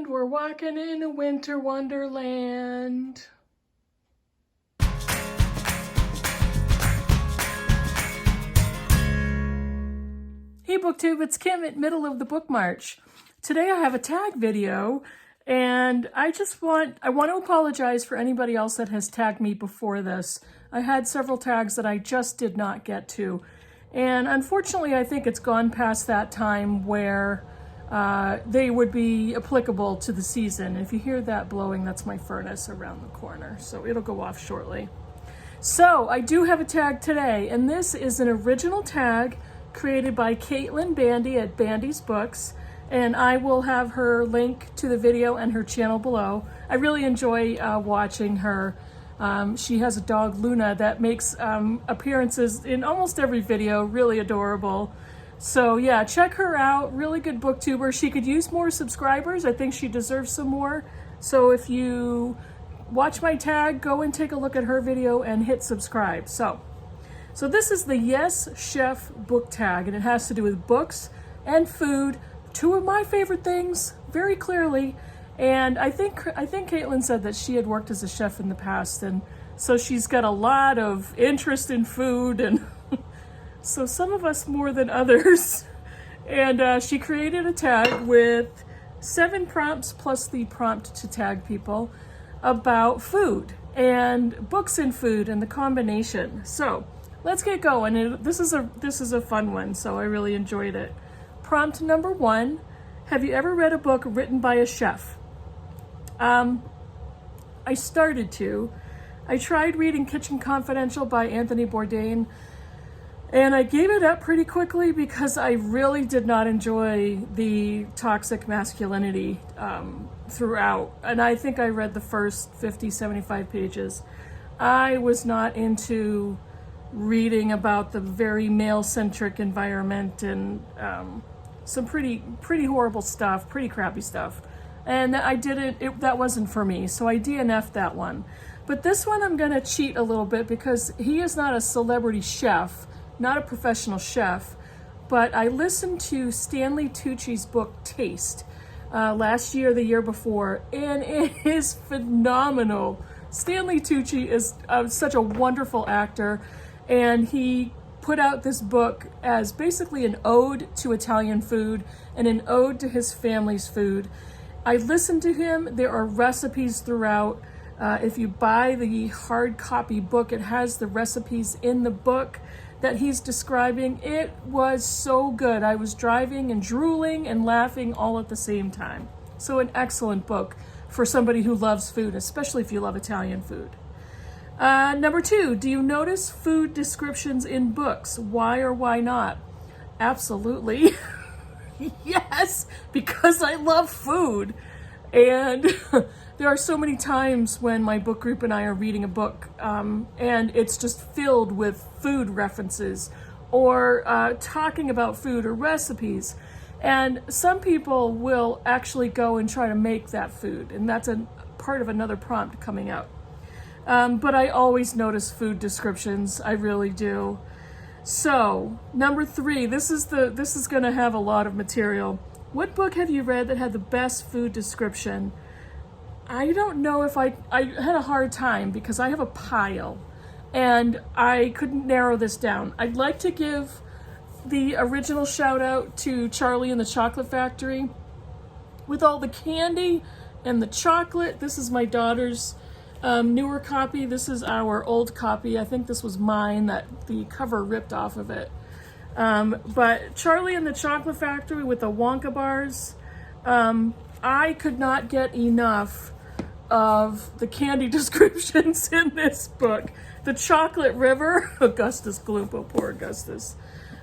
We're walking in a winter wonderland. Hey Booktube, it's Kim at Middle of the Book March. Today I have a tag video, and I want to apologize for anybody else that has tagged me before this. I had several tags that I just did not get to. And unfortunately, I think it's gone past that time where they would be applicable to the season. If you hear that blowing, that's my furnace around the corner, so it'll go off shortly. So I do have a tag today, and this is an original tag created by Caitlin Bandy at Bandy's Books, and I will have her link to the video and her channel below. I really enjoy watching her. She has a dog, Luna, that makes appearances in almost every video, really adorable. So yeah, check her out, really good booktuber. She could use more subscribers. I think she deserves some more. So if you watch my tag, go and take a look at her video and hit subscribe. So this is the Yes Chef book tag, and it has to do with books and food, two of my favorite things, very clearly. And I think Caitlin said that she had worked as a chef in the past, and so she's got a lot of interest in food, and so some of us more than others. And she created a tag with 7 prompts plus the prompt to tag people about food and books and food and the combination. So let's get going. And this is a fun one, so I really enjoyed it. Prompt number 1: have you ever read a book written by a chef? I started to. I tried reading Kitchen Confidential by Anthony Bourdain, and I gave it up pretty quickly because I really did not enjoy the toxic masculinity throughout. And I think I read the first 50, 75 pages. I was not into reading about the very male-centric environment and some pretty horrible stuff, pretty crappy stuff. And that wasn't for me, so I DNF'd that one. But this one I'm gonna cheat a little bit because he is not a celebrity chef, not a professional chef, but I listened to Stanley Tucci's book Taste last year, the year before, and it is phenomenal. Stanley Tucci is such a wonderful actor, and he put out this book as basically an ode to Italian food and an ode to his family's food. I listened to him. There are recipes throughout. If you buy the hard copy book, it has the recipes in the book that he's describing. It was so good. I was driving and drooling and laughing all at the same time. So an excellent book for somebody who loves food, especially if you love Italian food. Number 2, do you notice food descriptions in books? Why or why not? Absolutely. Yes, because I love food. And there are so many times when my book group and I are reading a book and it's just filled with food references or talking about food or recipes. And some people will actually go and try to make that food, and that's a part of another prompt coming out. But I always notice food descriptions. I really do. So, number 3, this is going to have a lot of material. What book have you read that had the best food description? I don't know if I had a hard time because I have a pile and I couldn't narrow this down. I'd like to give the original shout out to Charlie and the Chocolate Factory with all the candy and the chocolate. This is my daughter's newer copy. This is our old copy. I think this was mine that the cover ripped off of it. But Charlie and the Chocolate Factory with the Wonka bars, I could not get enough of the candy descriptions in this book. The Chocolate River, Augustus Gloop, oh poor Augustus.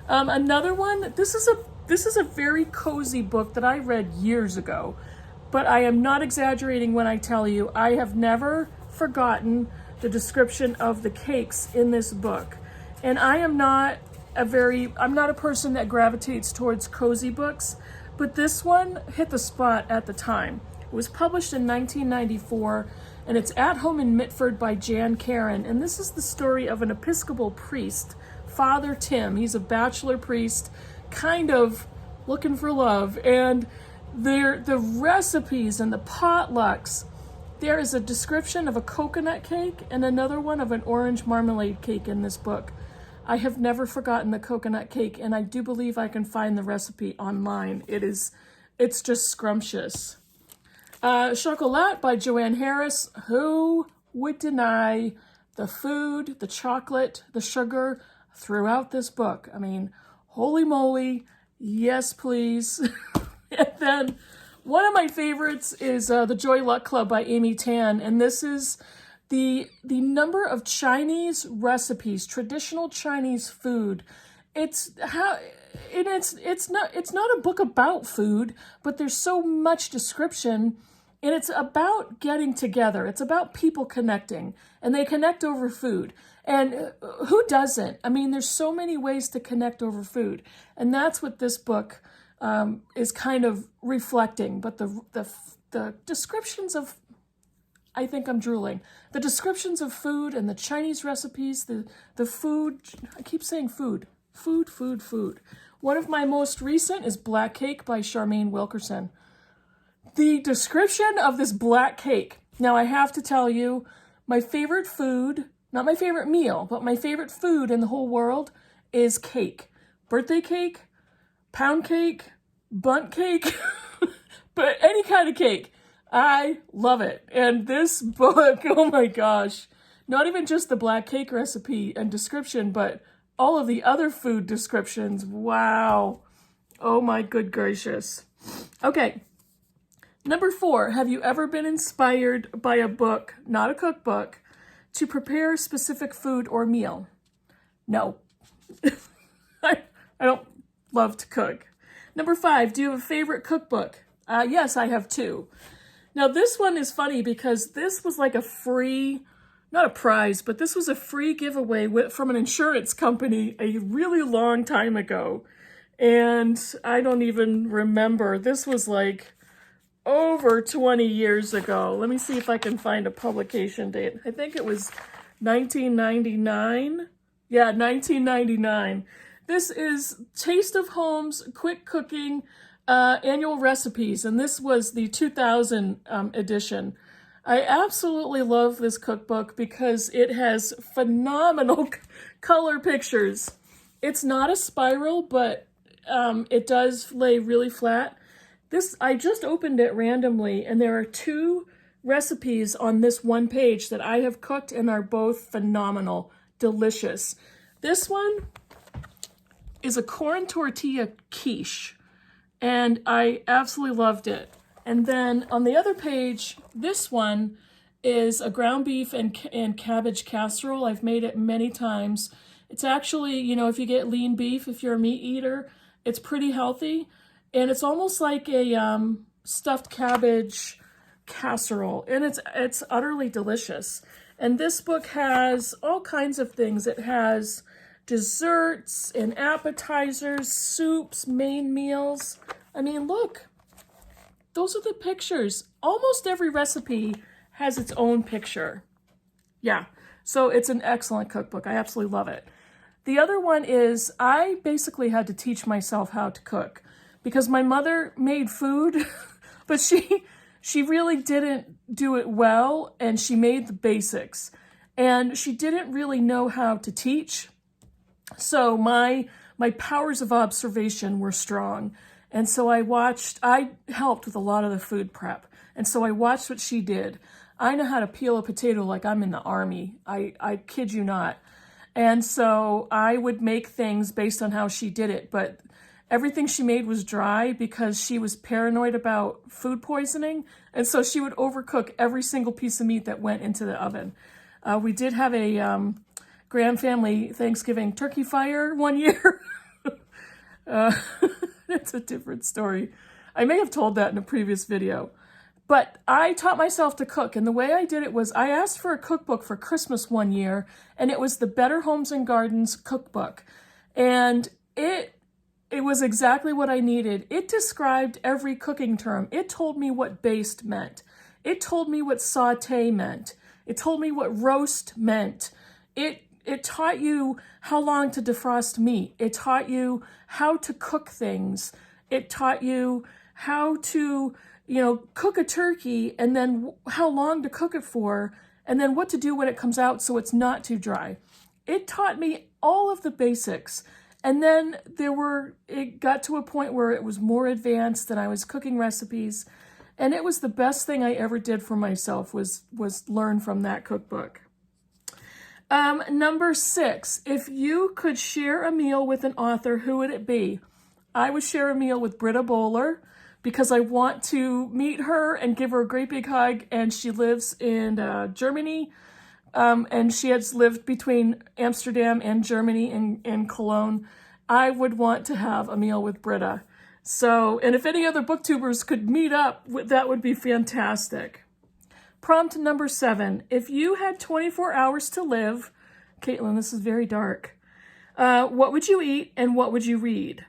Another one, this is a very cozy book that I read years ago, but I am not exaggerating when I tell you I have never forgotten the description of the cakes in this book. And I'm not a person that gravitates towards cozy books, but this one hit the spot at the time. It was published in 1994, and it's At Home in Mitford by Jan Karen. And this is the story of an Episcopal priest, Father Tim. He's a bachelor priest, kind of looking for love, and The recipes and the potlucks. There is a description of a coconut cake and another one of an orange marmalade cake in this book. I have never forgotten the coconut cake, and I do believe I can find the recipe online. It's just scrumptious. Chocolat by Joanne Harris. Who would deny the food, the chocolate, the sugar throughout this book? I mean, holy moly, yes please. And then one of my favorites is The Joy Luck Club by Amy Tan, and this is the number of Chinese recipes, traditional Chinese food. It's not a book about food, but there's so much description, and it's about getting together. It's about people connecting, and they connect over food. And who doesn't? I mean, there's so many ways to connect over food, and that's what this book is kind of reflecting. But the descriptions of, I think I'm drooling. The descriptions of food and the Chinese recipes, the food, I keep saying food. Food. One of my most recent is Black Cake by Charmaine Wilkerson. The description of this black cake. Now I have to tell you, my favorite food, not my favorite meal, but my favorite food in the whole world is cake. Birthday cake, pound cake, bundt cake, but any kind of cake. I love it. And this book, oh my gosh, not even just the black cake recipe and description, but all of the other food descriptions. Wow. Oh my good gracious. Okay. Number 4, have you ever been inspired by a book, not a cookbook, to prepare a specific food or meal? No. I don't love to cook. Number 5, do you have a favorite cookbook? Yes, I have 2. Now this one is funny because this was like a free, not a prize, but this was a free giveaway from an insurance company a really long time ago. And I don't even remember. This was like over 20 years ago. Let me see if I can find a publication date. I think it was 1999. Yeah, 1999. This is Taste of Home's Quick Cooking Annual Recipes, and this was the 2000 edition. I absolutely love this cookbook because it has phenomenal color pictures. It's not a spiral, but it does lay really flat. I just opened it randomly, and there are 2 recipes on this one page that I have cooked and are both phenomenal, delicious. This one is a corn tortilla quiche, and I absolutely loved it. And then on the other page, this one is a ground beef and cabbage casserole. I've made it many times. It's actually, if you get lean beef, if you're a meat eater, it's pretty healthy. And it's almost like a stuffed cabbage casserole, and it's utterly delicious. And this book has all kinds of things. It has desserts and appetizers, soups, main meals. I mean, look, those are the pictures. Almost every recipe has its own picture. Yeah, so it's an excellent cookbook. I absolutely love it. The other one is I basically had to teach myself how to cook because my mother made food, but she really didn't do it well, and she made the basics, and she didn't really know how to teach. So my powers of observation were strong. And so I helped with a lot of the food prep. And so I watched what she did. I know how to peel a potato like I'm in the army. I kid you not. And so I would make things based on how she did it. But everything she made was dry because she was paranoid about food poisoning. And so she would overcook every single piece of meat that went into the oven. We did have a grand family Thanksgiving turkey fire one year. It's a different story. I may have told that in a previous video. But I taught myself to cook, and the way I did it was I asked for a cookbook for Christmas one year, and it was the Better Homes and Gardens cookbook. And it was exactly what I needed. It described every cooking term. It told me what baste meant. It told me what saute meant. It told me what roast meant. It taught you how long to defrost meat. It taught you how to cook things. It taught you how to, cook a turkey, and then how long to cook it for, and then what to do when it comes out so it's not too dry. It taught me all of the basics. And then it got to a point where it was more advanced and I was cooking recipes. And it was the best thing I ever did for myself was learn from that cookbook. Number 6, if you could share a meal with an author, who would it be? I would share a meal with Britta Bowler because I want to meet her and give her a great big hug. And she lives in Germany. And she has lived between Amsterdam and Germany in Cologne. I would want to have a meal with Britta. So, and if any other booktubers could meet up, that would be fantastic. Prompt number 7. If you had 24 hours to live, Caitlin, this is very dark. What would you eat and what would you read?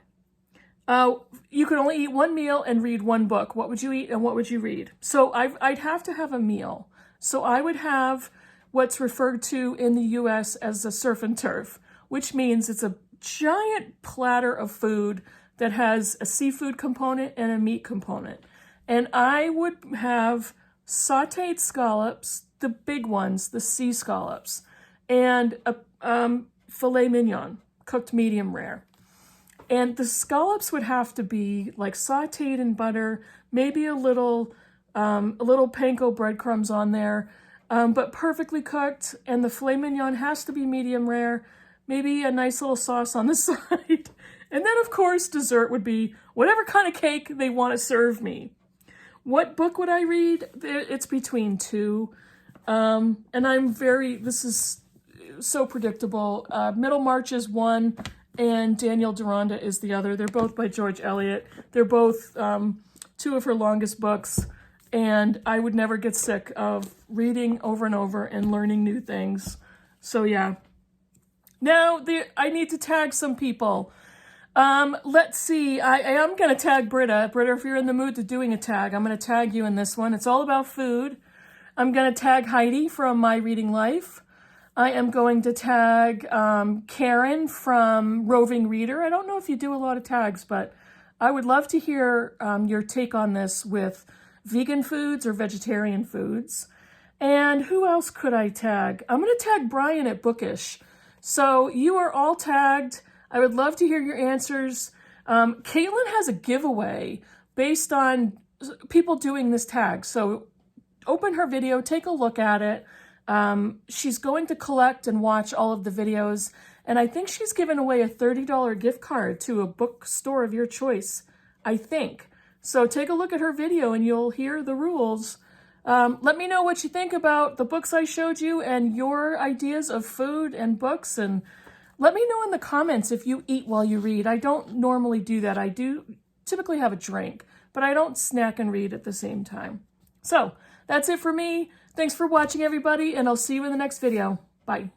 You could only eat one meal and read one book. What would you eat and what would you read? So I'd have to have a meal. So I would have what's referred to in the US as a surf and turf, which means it's a giant platter of food that has a seafood component and a meat component. And I would have sauteed scallops, the big ones, the sea scallops, and a filet mignon, cooked medium rare. And the scallops would have to be like sauteed in butter, maybe a little panko breadcrumbs on there, but perfectly cooked. And the filet mignon has to be medium rare, maybe a nice little sauce on the side. And then, of course, dessert would be whatever kind of cake they want to serve me. What book would I read? It's between 2. And this is so predictable. Middlemarch is 1 and Daniel Deronda is the other. They're both by George Eliot. They're both 2 of her longest books. And I would never get sick of reading over and over and learning new things. So yeah. Now, I need to tag some people. Let's see. I am going to tag Britta. Britta, if you're in the mood to doing a tag, I'm going to tag you in this one. It's all about food. I'm going to tag Heidi from My Reading Life. I am going to tag Karen from Roving Reader. I don't know if you do a lot of tags, but I would love to hear your take on this with vegan foods or vegetarian foods. And who else could I tag? I'm going to tag Brian at Bookish. So you are all tagged. I would love to hear your answers. Caitlin has a giveaway based on people doing this tag. So open her video, take a look at it. She's going to collect and watch all of the videos. And I think she's given away a $30 gift card to a bookstore of your choice, I think. So take a look at her video and you'll hear the rules. Let me know what you think about the books I showed you and your ideas of food and books. And let me know in the comments if you eat while you read. I don't normally do that. I do typically have a drink, but I don't snack and read at the same time. So that's it for me. Thanks for watching, everybody, and I'll see you in the next video. Bye.